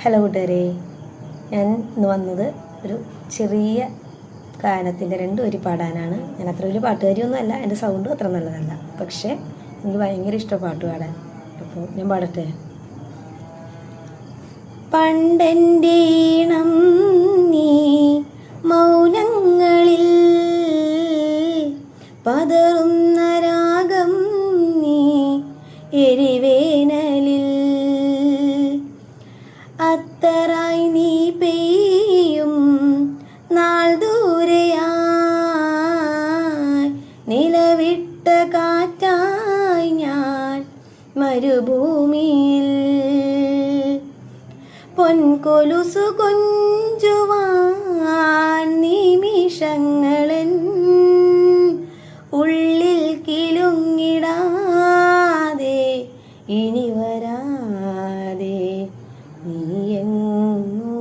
Hello കൂട്ടുകാരെ, ഞാൻ ഇന്ന് വന്നത് ഒരു ചെറിയ ഗാനത്തിൻ്റെ 2 വരി പാടാനാണ്. ഞാൻ അത്ര വലിയ പാട്ടുകാരിയൊന്നും അല്ല, എൻ്റെ സൗണ്ടും അത്ര നല്ലതല്ല, പക്ഷേ എനിക്ക് ഭയങ്കര ഇഷ്ടം പാട്ട് പാടാൻ. അപ്പോൾ ഞാൻ പാടട്ടെ. പണ്ടെൻ്റെ ഈണം നീ മൗനങ്ങളിൽ, പതറുന്ന രാഗം നീ എരിവേനലിൽ, അത്തറായി നീ പെയ്യും നാൾ ദൂരെയായി, നിലവിട്ട കാറ്റായി ഞാൻ മരുഭൂമിയിൽ, പൊൻകൊലുസു കൊഞ്ചുവാൻ നിമിഷങ്ങളൻ ഉള്ളിൽ കിലുങ്ങിടാതെ ഇനി വരാതെ നീ എങ്ങോ